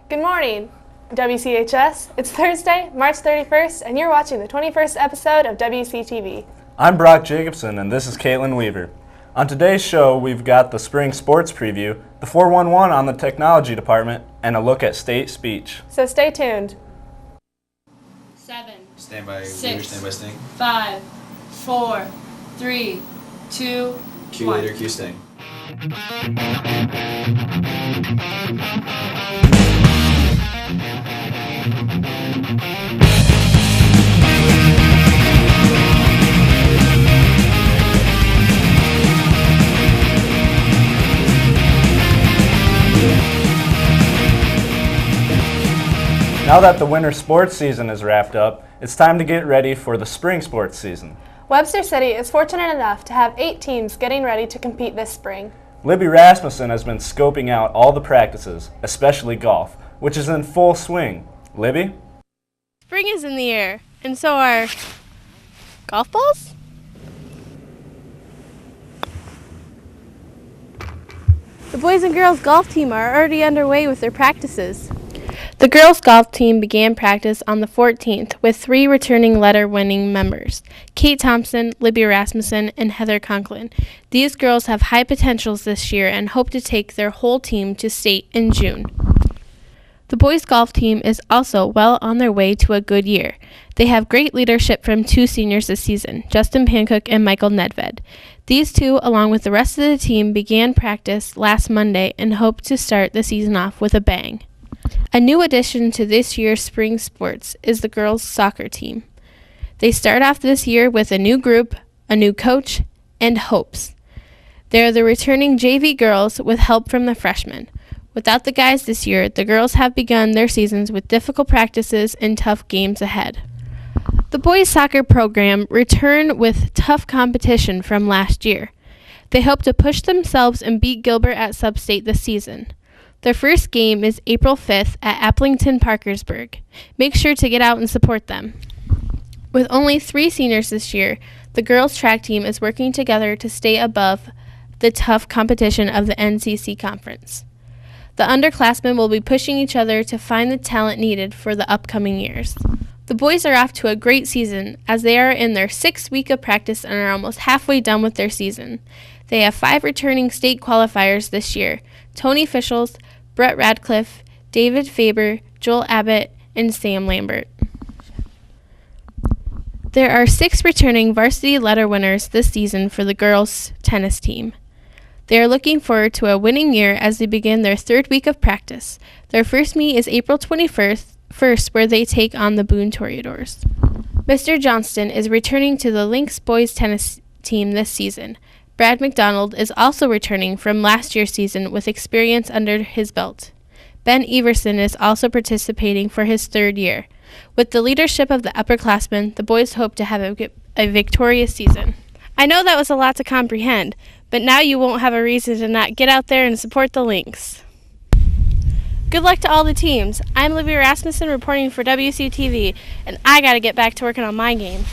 Good morning, WCHS. It's Thursday, March 31st, and you're watching the 21st episode of Wctv. I'm Brock Jacobson, and this is Caitlin Weaver. On today's show, we've got the spring sports preview, the 411 on the technology department, and a look at state speech. So stay tuned. 7. Stand by. 6. Leader, stand by sting. 5. 4. 3. 2. Cue 1. leader, cue sting. Now that the winter sports season is wrapped up, it's time to get ready for the spring sports season. Webster City is fortunate enough to have 8 teams getting ready to compete this spring. Libby Rasmussen has been scoping out all the practices, especially golf, which is in full swing. Libby? Spring is in the air, and so are golf balls? The boys and girls golf team are already underway with their practices. The girls golf team began practice on the 14th with 3 returning letter-winning members, Kate Thompson, Libby Rasmussen, and Heather Conklin. These girls have high potentials this year and hope to take their whole team to state in June. The boys golf team is also well on their way to a good year. They have great leadership from 2 seniors this season, Justin Pancook and Michael Nedved. These 2, along with the rest of the team, began practice last Monday and hope to start the season off with a bang. A new addition to this year's spring sports is the girls' soccer team. They start off this year with a new group, a new coach, and hopes. They are the returning JV girls with help from the freshmen. Without the guys this year, the girls have begun their seasons with difficult practices and tough games ahead. The boys' soccer program returned with tough competition from last year. They hope to push themselves and beat Gilbert at Sub-State this season. Their first game is April 5th at Applington-Parkersburg. Make sure to get out and support them. With only 3 seniors this year, the girls' track team is working together to stay above the tough competition of the NCC conference. The underclassmen will be pushing each other to find the talent needed for the upcoming years. The boys are off to a great season as they are in their 6th week of practice and are almost halfway done with their season. They have 5 returning state qualifiers this year: Tony Fischels, Brett Radcliffe, David Faber, Joel Abbott, and Sam Lambert. There are 6 returning varsity letter winners this season for the girls' tennis team. They are looking forward to a winning year as they begin their 3rd week of practice. Their first meet is April 21st, where they take on the Boone Toreadors. Mr. Johnston is returning to the Lynx boys tennis team this season. Brad McDonald is also returning from last year's season with experience under his belt. Ben Everson is also participating for his 3rd year. With the leadership of the upperclassmen, the boys hope to have a victorious season. I know that was a lot to comprehend, but now you won't have a reason to not get out there and support the Lynx. Good luck to all the teams. I'm Libby Rasmussen reporting for WCTV, and I gotta get back to working on my game.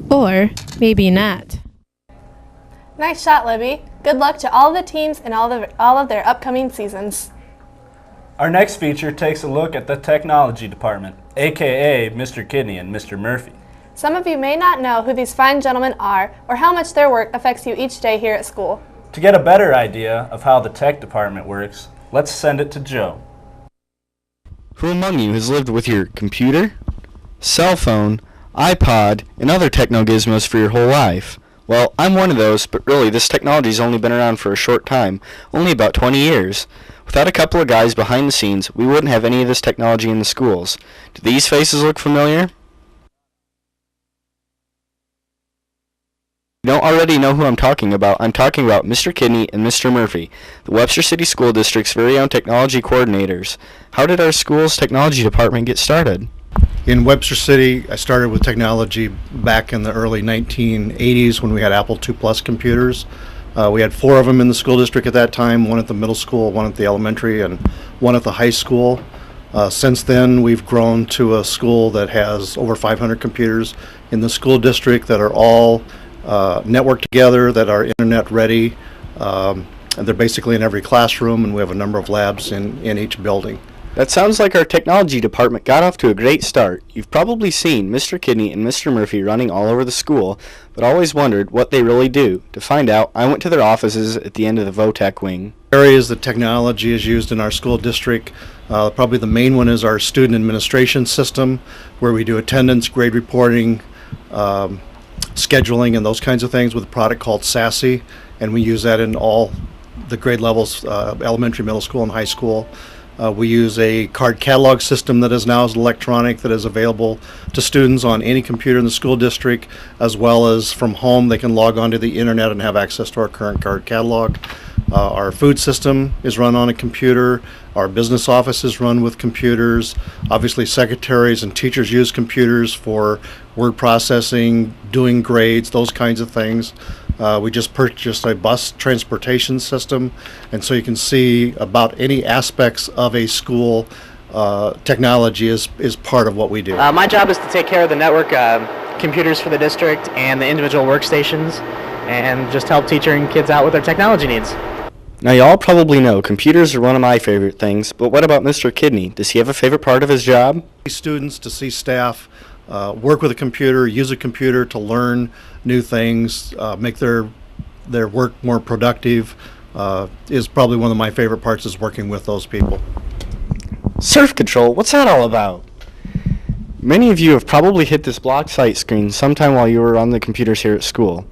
Or maybe not. Nice shot, Libby. Good luck to all the teams and all of their upcoming seasons. Our next feature takes a look at the technology department, aka Mr. Kidney and Mr. Murphy. Some of you may not know who these fine gentlemen are or how much their work affects you each day here at school. To get a better idea of how the tech department works, let's send it to Joe. Who among you has lived with your computer, cell phone, iPod, and other techno gizmos for your whole life? Well, I'm one of those, but really this technology's only been around for a short time, only about 20 years. Without a couple of guys behind the scenes, we wouldn't have any of this technology in the schools. Do these faces look familiar? You don't already know who I'm talking about. I'm talking about Mr. Kidney and Mr. Murphy, the Webster City School District's very own technology coordinators. How did our school's technology department get started? In Webster City, I started with technology back in the early 1980s when we had Apple II Plus computers. We had 4 of them in the school district at that time, one at the middle school, one at the elementary, and one at the high school. Since then, we've grown to a school that has over 500 computers in the school district that are all networked together, that are internet ready, and they're basically in every classroom, and we have a number of labs in each building. That sounds like our technology department got off to a great start. You've probably seen Mr. Kidney and Mr. Murphy running all over the school, but always wondered what they really do. To find out, I went to their offices at the end of the VOTEC wing. Areas that technology is used in our school district, probably the main one is our student administration system, where we do attendance, grade reporting, scheduling, and those kinds of things with a product called SASE, and we use that in all the grade levels, elementary, middle school, and high school. We use a card catalog system that is now electronic, that is available to students on any computer in the school district, as well as from home. They can log onto the internet and have access to our current card catalog. Our food system is run on a computer. Our business office is run with computers. Obviously, secretaries and teachers use computers for word processing, doing grades, those kinds of things. We just purchased a bus transportation system, and so you can see about any aspects of a school, technology is part of what we do. My job is to take care of the network computers for the district and the individual workstations, and just help teachers and kids out with their technology needs. Now y'all probably know computers are one of my favorite things, but what about Mr. Kidney? Does he have a favorite part of his job? Students to see staff work with a computer, use a computer to learn new things, make their work more productive, is probably one of my favorite parts, is working with those people. Surf control, what's that all about? Many of you have probably hit this block site screen sometime while you were on the computers here at school.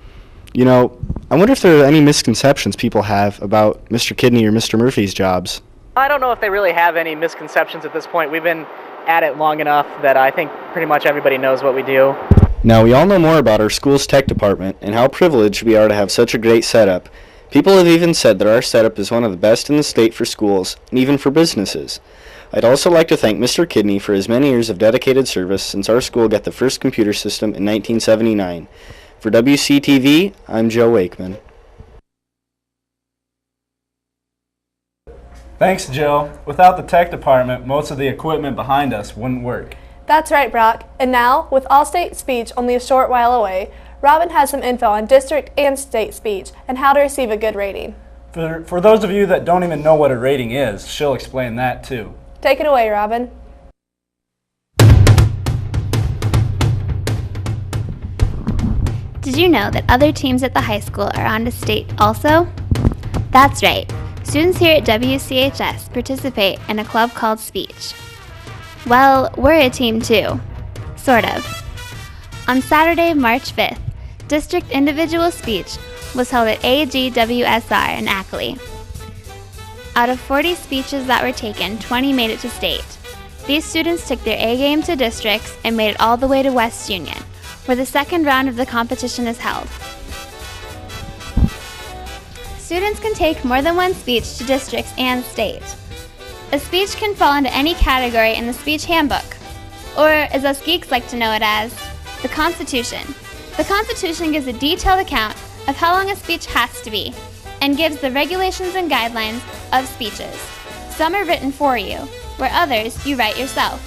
You know, I wonder if there are any misconceptions people have about Mr. Kidney or Mr. Murphy's jobs. I don't know if they really have any misconceptions at this point. We've been at it long enough that I think pretty much everybody knows what we do. Now, we all know more about our school's tech department and how privileged we are to have such a great setup. People have even said that our setup is one of the best in the state for schools and even for businesses. I'd also like to thank Mr. Kidney for his many years of dedicated service since our school got the first computer system in 1979. For Wctv, I'm Joe Wakeman. Thanks, Joe. Without the tech department, most of the equipment behind us wouldn't work. That's right, Brock. And now, with All-State Speech only a short while away, Robin has some info on district and state speech and how to receive a good rating. For those of you that don't even know what a rating is, she'll explain that too. Take it away, Robin. Did you know that other teams at the high school are on to state also? That's right. Students here at WCHS participate in a club called Speech. Well, we're a team too. Sort of. On Saturday, March 5th, District Individual Speech was held at AGWSR in Ackley. Out of 40 speeches that were taken, 20 made it to state. These students took their A game to districts and made it all the way to West Union, where the second round of the competition is held. Students can take more than one speech to districts and state. A speech can fall into any category in the speech handbook, or as us geeks like to know it as, the Constitution. The Constitution gives a detailed account of how long a speech has to be, and gives the regulations and guidelines of speeches. Some are written for you, where others you write yourself.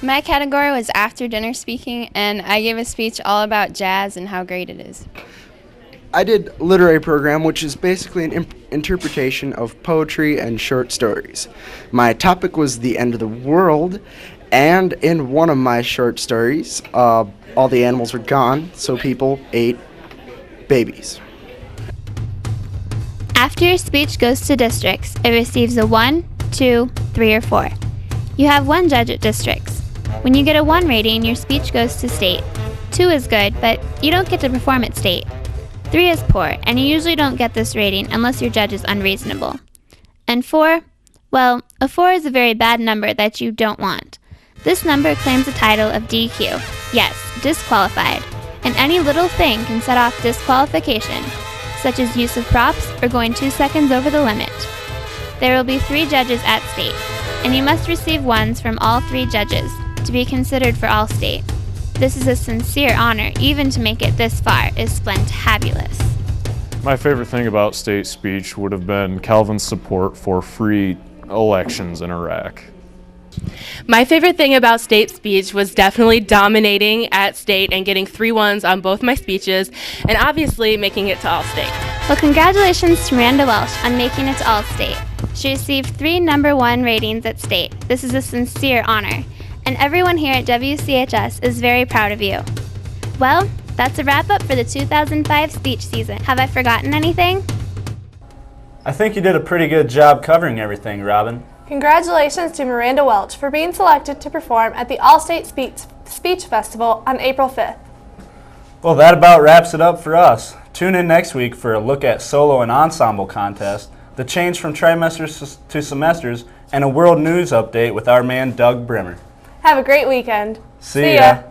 My category was after dinner speaking, and I gave a speech all about jazz and how great it is. I did literary program, which is basically an interpretation of poetry and short stories. My topic was the end of the world, and in one of my short stories, all the animals were gone, so people ate babies. After your speech goes to districts, it receives a 1, 2, 3, or 4. You have one judge at districts. When you get a 1 rating, your speech goes to state. 2 is good, but you don't get to perform at state. 3 is poor, and you usually don't get this rating unless your judge is unreasonable. And 4? Well, a 4 is a very bad number that you don't want. This number claims the title of DQ. Yes, disqualified. And any little thing can set off disqualification, such as use of props or going 2 seconds over the limit. There will be 3 judges at state, and you must receive 1s from all 3 judges to be considered for all state. This is a sincere honor. Even to make it this far is splentabulous. My favorite thing about state speech would have been Calvin's support for free elections in Iraq. My favorite thing about state speech was definitely dominating at state and getting 3 1s on both my speeches, and obviously making it to All-State. Well, congratulations to Miranda Welsh on making it to All-State. She received 3 number 1 ratings at state. This is a sincere honor, and everyone here at WCHS is very proud of you. Well, that's a wrap-up for the 2005 speech season. Have I forgotten anything? I think you did a pretty good job covering everything, Robin. Congratulations to Miranda Welch for being selected to perform at the All-State Speech Festival on April 5th. Well, that about wraps it up for us. Tune in next week for a look at solo and ensemble contests, the change from trimesters to semesters, and a world news update with our man Doug Brimmer. Have a great weekend. See ya.